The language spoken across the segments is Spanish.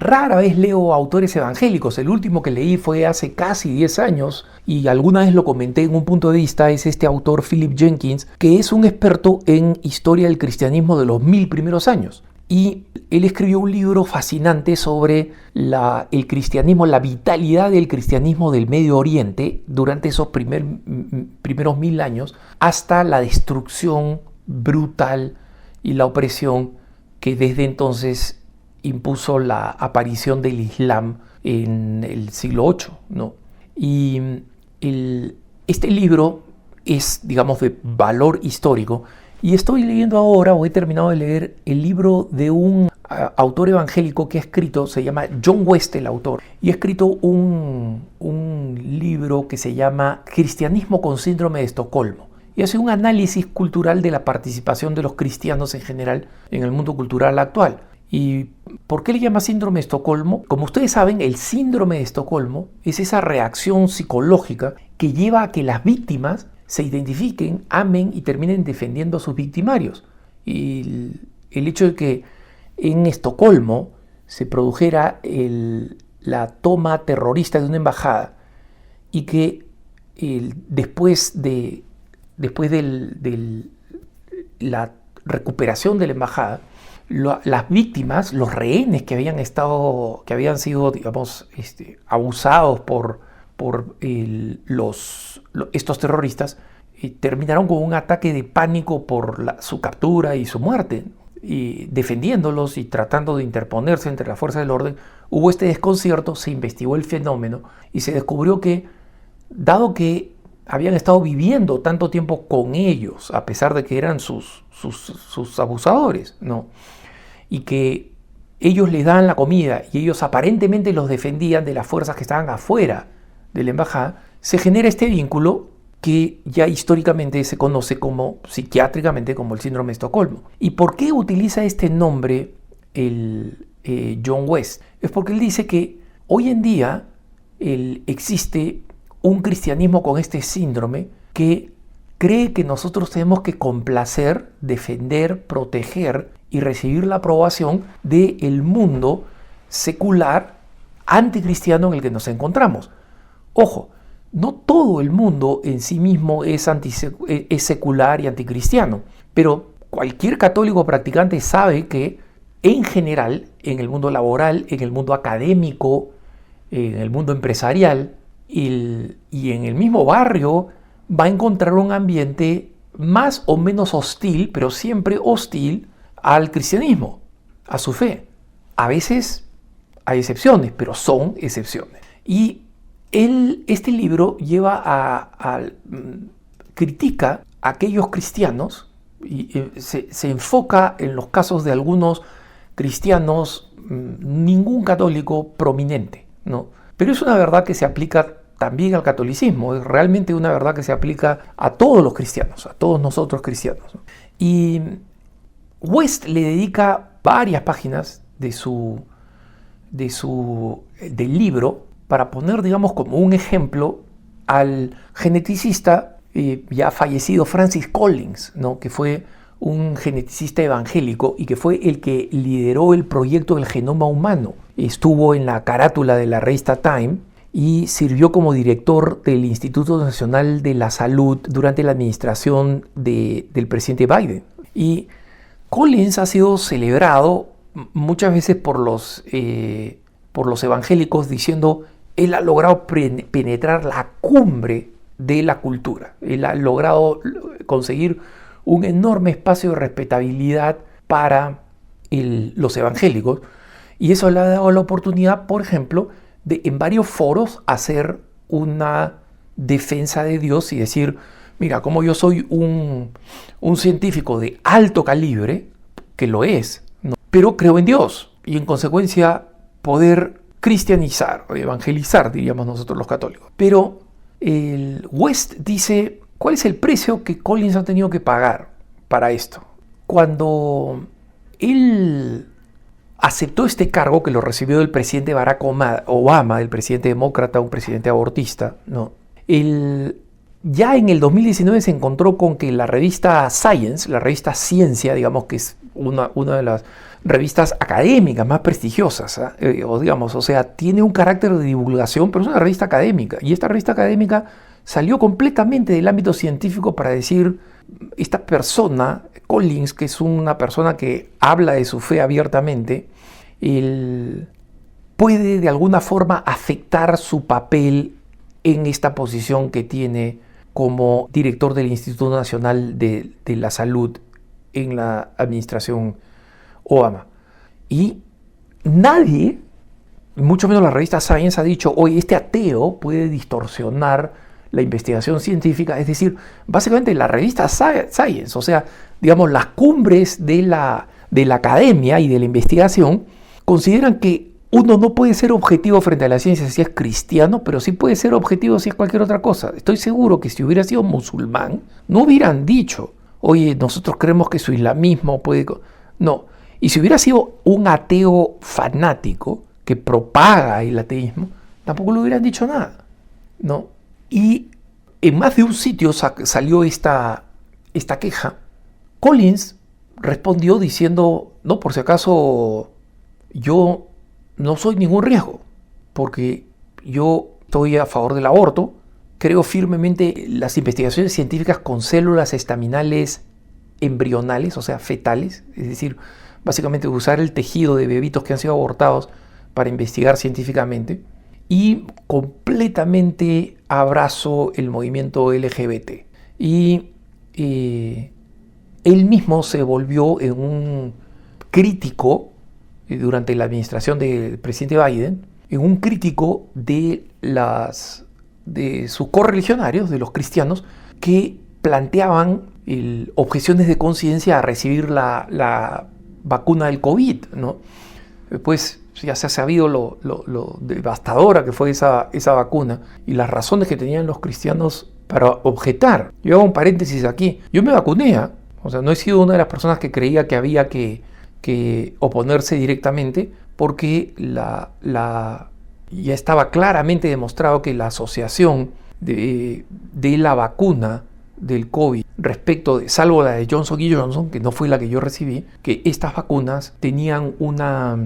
rara vez leo autores evangélicos. El último que leí fue hace casi 10 años y alguna vez lo comenté en un punto de vista. Es este autor Philip Jenkins, que es un experto en historia del cristianismo de los 1000 primeros años. Y él escribió un libro fascinante sobre el cristianismo, la vitalidad del cristianismo del Medio Oriente durante esos primeros 1000 años, hasta la destrucción brutal y la opresión que desde entonces impuso la aparición del Islam en el siglo VIII, ¿no? Y este libro es, digamos, de valor histórico. Y estoy leyendo ahora, o he terminado de leer, el libro de un autor evangélico que ha escrito, se llama John West, el autor, y ha escrito un libro que se llama Cristianismo con síndrome de Estocolmo. Y hace un análisis cultural de la participación de los cristianos en general en el mundo cultural actual. ¿Y por qué le llama síndrome de Estocolmo? Como ustedes saben, el síndrome de Estocolmo es esa reacción psicológica que lleva a que las víctimas se identifiquen, amen y terminen defendiendo a sus victimarios. Y el hecho de que en Estocolmo se produjera la toma terrorista de una embajada y que después de la recuperación de la embajada, las víctimas, los rehenes que habían sido, digamos, abusados por estos terroristas, terminaron con un ataque de pánico por su captura y su muerte, y defendiéndolos y tratando de interponerse entre las fuerzas del orden. Hubo este desconcierto, se investigó el fenómeno y se descubrió que, dado que habían estado viviendo tanto tiempo con ellos, a pesar de que eran sus abusadores, ¿no?, y que ellos les daban la comida y ellos aparentemente los defendían de las fuerzas que estaban afuera de la embajada, se genera este vínculo que ya históricamente se conoce psiquiátricamente como el síndrome de Estocolmo. ¿Y por qué utiliza este nombre John West? Es porque él dice que hoy en día existe un cristianismo con este síndrome que cree que nosotros tenemos que complacer, defender, proteger y recibir la aprobación del mundo secular anticristiano en el que nos encontramos. Ojo, no todo el mundo en sí mismo es secular y anticristiano, pero cualquier católico practicante sabe que en general, en el mundo laboral, en el mundo académico, en el mundo empresarial y en el mismo barrio, va a encontrar un ambiente más o menos hostil, pero siempre hostil al cristianismo, a su fe. A veces hay excepciones, pero son excepciones. Y este libro critica a aquellos cristianos y se enfoca en los casos de algunos cristianos, ningún católico prominente, ¿no? Pero es una verdad que se aplica también al catolicismo, es realmente una verdad que se aplica a todos los cristianos, a todos nosotros cristianos, ¿no? Y West le dedica varias páginas del libro para poner, digamos, como un ejemplo al geneticista ya fallecido Francis Collins, ¿no?, que fue un geneticista evangélico y que fue el que lideró el proyecto del genoma humano. Estuvo en la carátula de la revista Time y sirvió como director del Instituto Nacional de la Salud durante la administración del presidente Biden. Y Collins ha sido celebrado muchas veces por los evangélicos diciendo: él ha logrado penetrar la cumbre de la cultura, él ha logrado conseguir un enorme espacio de respetabilidad para los evangélicos, y eso le ha dado la oportunidad, por ejemplo, de en varios foros hacer una defensa de Dios y decir: mira, como yo soy un científico de alto calibre, que lo es, ¿no?, pero creo en Dios, y en consecuencia poder cristianizar o evangelizar, diríamos nosotros los católicos. Pero el West dice: ¿cuál es el precio que Collins ha tenido que pagar para esto? Cuando él aceptó este cargo, que lo recibió del presidente Barack Obama, el presidente demócrata, un presidente abortista, ¿no?, ya en el 2019 se encontró con que la revista Science, la revista Ciencia, digamos, que es una de las revistas académicas más prestigiosas, o sea, tiene un carácter de divulgación, pero es una revista académica. Y esta revista académica salió completamente del ámbito científico para decir, esta persona, Collins, que es una persona que habla de su fe abiertamente, él puede de alguna forma afectar su papel en esta posición que tiene como director del Instituto Nacional de la Salud en la administración Obama. Y nadie, mucho menos la revista Science, ha dicho, oye, este ateo puede distorsionar la investigación científica. Es decir, básicamente la revista Science, o sea, digamos, las cumbres de la academia y de la investigación, consideran que uno no puede ser objetivo frente a la ciencia si es cristiano, pero sí puede ser objetivo si es cualquier otra cosa. Estoy seguro que si hubiera sido musulmán, no hubieran dicho, oye, nosotros creemos que su islamismo puede... No. Y si hubiera sido un ateo fanático que propaga el ateísmo, tampoco le hubieran dicho nada, ¿no? Y en más de un sitio salió esta queja. Collins respondió diciendo, no, por si acaso yo no soy ningún riesgo, porque yo estoy a favor del aborto, creo firmemente en las investigaciones científicas con células estaminales embrionales, o sea, fetales, es decir, básicamente usar el tejido de bebitos que han sido abortados para investigar científicamente, y completamente abrazo el movimiento LGBT. Y él mismo se volvió en un crítico durante la administración del presidente Biden, en un crítico de sus correligionarios, de los cristianos, que planteaban objeciones de conciencia a recibir la vacuna del COVID, ¿no? Pues ya se ha sabido lo devastadora que fue esa vacuna y las razones que tenían los cristianos para objetar. Yo hago un paréntesis aquí. Yo me vacuné, o sea, no he sido una de las personas que creía que había que oponerse directamente, porque ya estaba claramente demostrado que la asociación de la vacuna del COVID respecto salvo la de Johnson & Johnson, que no fue la que yo recibí, que estas vacunas tenían una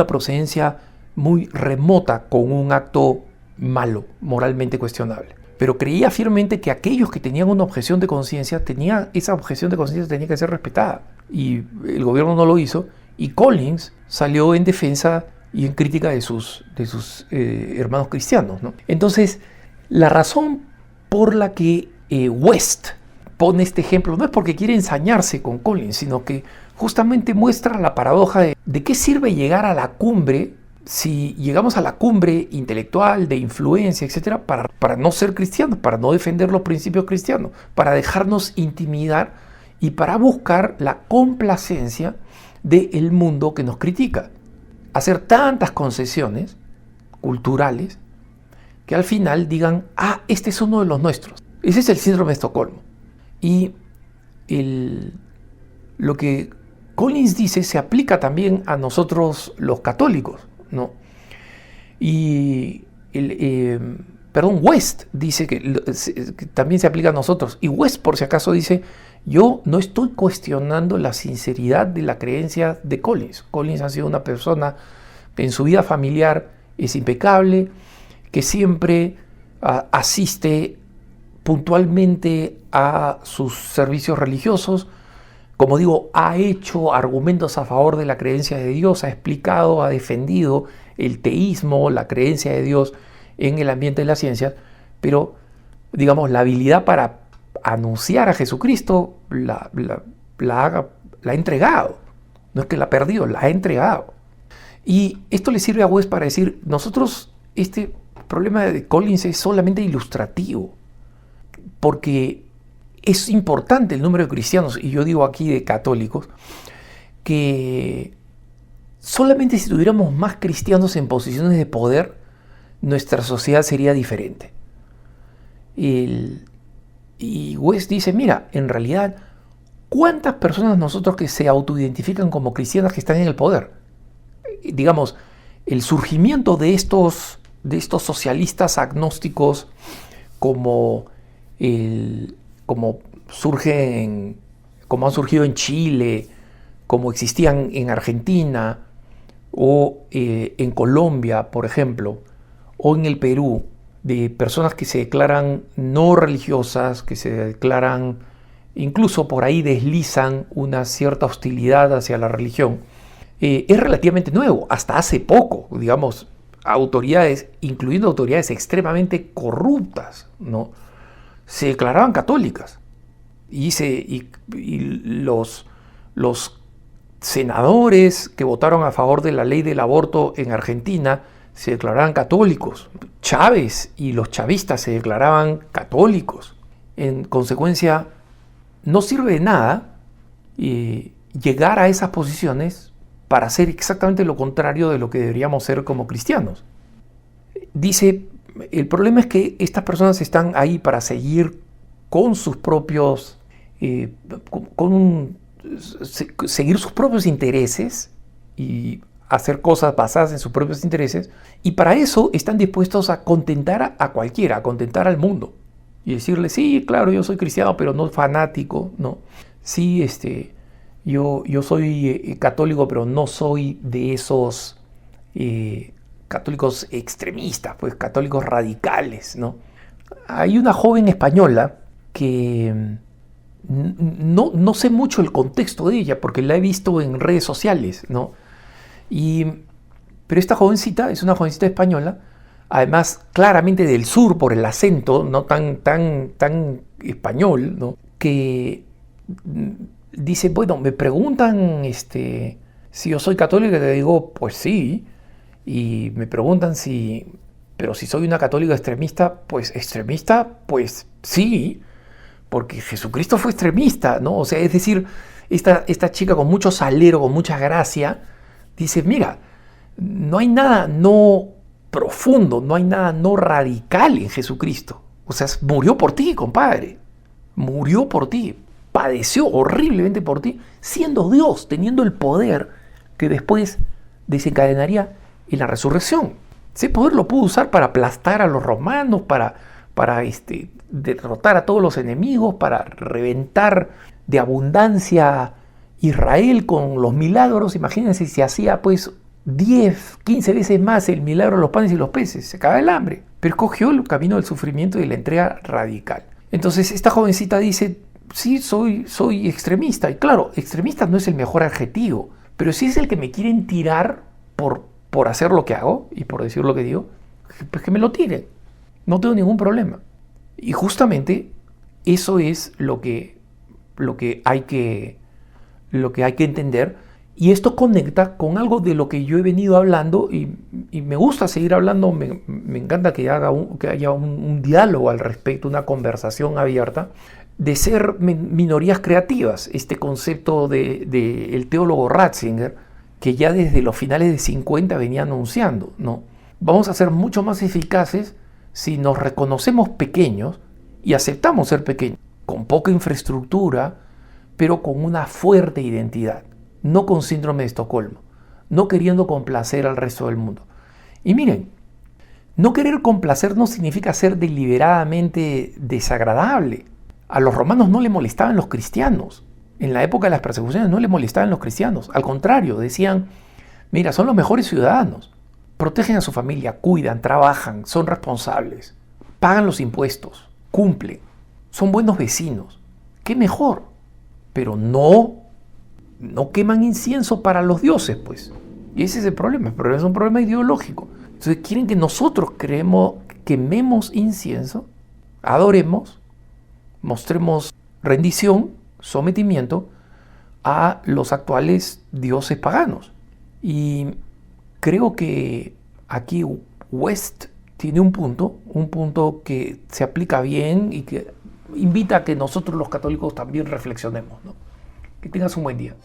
procedencia muy remota con un acto malo, moralmente cuestionable. Pero creía firmemente que aquellos que tenían una objeción de conciencia, esa objeción de conciencia tenía que ser respetada. Y el gobierno no lo hizo, y Collins salió en defensa y en crítica de sus hermanos cristianos, ¿no? Entonces, la razón por la que West pone este ejemplo no es porque quiere ensañarse con Collins, sino que justamente muestra la paradoja de qué sirve llegar a la cumbre si llegamos a la cumbre intelectual, de influencia, etcétera, para no ser cristianos, para no defender los principios cristianos, para dejarnos intimidar y para buscar la complacencia del mundo que nos critica. Hacer tantas concesiones culturales que al final digan, este es uno de los nuestros. Ese es el síndrome de Estocolmo. Y lo que Collins dice se aplica también a nosotros los católicos, ¿no? Y West dice que también se aplica a nosotros. Y West, por si acaso, dice, yo no estoy cuestionando la sinceridad de la creencia de Collins. Collins ha sido una persona en su vida familiar es impecable, que siempre asiste puntualmente a sus servicios religiosos. Como digo, ha hecho argumentos a favor de la creencia de Dios, ha explicado, ha defendido el teísmo, la creencia de Dios en el ambiente de las ciencias, pero, digamos, la habilidad para anunciar a Jesucristo la ha entregado. No es que la ha perdido, la ha entregado. Y esto le sirve a West para decir, nosotros, este problema de Collins es solamente ilustrativo, porque es importante el número de cristianos, y yo digo aquí de católicos, que solamente si tuviéramos más cristianos en posiciones de poder, nuestra sociedad sería diferente. Y West dice, mira, en realidad, ¿cuántas personas nosotros que se autoidentifican como cristianas que están en el poder? Digamos, el surgimiento de estos socialistas agnósticos como han surgido en Chile, como existían en Argentina o en Colombia, por ejemplo, o en el Perú, de personas que se declaran no religiosas, que se declaran, incluso por ahí deslizan una cierta hostilidad hacia la religión, es relativamente nuevo. Hasta hace poco, digamos, autoridades, incluyendo autoridades extremadamente corruptas, ¿no?, se declaraban católicas. Y los senadores que votaron a favor de la ley del aborto en Argentina se declaraban católicos. Chávez y los chavistas se declaraban católicos. En consecuencia, no sirve de nada llegar a esas posiciones para hacer exactamente lo contrario de lo que deberíamos ser como cristianos. Dice, el problema es que estas personas están ahí para seguir con sus propios, seguir sus propios intereses y hacer cosas basadas en sus propios intereses, y para eso están dispuestos a contentar a cualquiera, a contentar al mundo y decirle, sí, claro, yo soy cristiano, pero no fanático, no. Sí, yo soy católico, pero no soy de esos católicos extremistas, pues católicos radicales, ¿no? Hay una joven española que no sé mucho el contexto de ella, porque la he visto en redes sociales, ¿no? Pero esta jovencita es una jovencita española, además claramente del sur por el acento, no tan español, ¿no?, que dice, bueno, me preguntan si yo soy católica, y le digo, pues sí, y me preguntan pero si soy una católica extremista, pues sí, porque Jesucristo fue extremista, ¿no? O sea, es decir, esta chica con mucho salero, con mucha gracia, dice, mira, no hay nada no profundo, no hay nada no radical en Jesucristo. O sea, murió por ti, compadre. Murió por ti. Padeció horriblemente por ti, siendo Dios, teniendo el poder que después desencadenaría en la resurrección. Ese poder lo pudo usar para aplastar a los romanos, para derrotar a todos los enemigos, para reventar de abundancia Israel con los milagros. Imagínense si hacía pues 10, 15 veces más el milagro de los panes y los peces, se acaba el hambre. Pero escogió el camino del sufrimiento y de la entrega radical. Entonces esta jovencita dice, sí, soy extremista. Y claro, extremista no es el mejor adjetivo, pero sí es el que me quieren tirar por hacer lo que hago y por decir lo que digo, pues que me lo tiren. No tengo ningún problema. Y justamente eso es lo que hay que entender. Y esto conecta con algo de lo que yo he venido hablando y me gusta seguir hablando. Me encanta que haya un diálogo al respecto, una conversación abierta, de ser minorías creativas. Este concepto del teólogo Ratzinger, que ya desde los finales de 50 venía anunciando, ¿no? Vamos a ser mucho más eficaces si nos reconocemos pequeños y aceptamos ser pequeños, con poca infraestructura, pero con una fuerte identidad, no con síndrome de Estocolmo, no queriendo complacer al resto del mundo. Y miren, no querer complacer no significa ser deliberadamente desagradable. A los romanos no le molestaban los cristianos. En la época de las persecuciones no le molestaban los cristianos. Al contrario, decían, mira, son los mejores ciudadanos. Protegen a su familia, cuidan, trabajan, son responsables, pagan los impuestos, cumplen, son buenos vecinos. ¡Qué mejor! Pero no queman incienso para los dioses, pues. Y ese es el problema. El problema es un problema ideológico. Entonces quieren que nosotros quememos incienso, adoremos, mostremos rendición, sometimiento a los actuales dioses paganos. Y creo que aquí West tiene un punto que se aplica bien y que invita a que nosotros los católicos también reflexionemos, ¿no? Que tengas un buen día.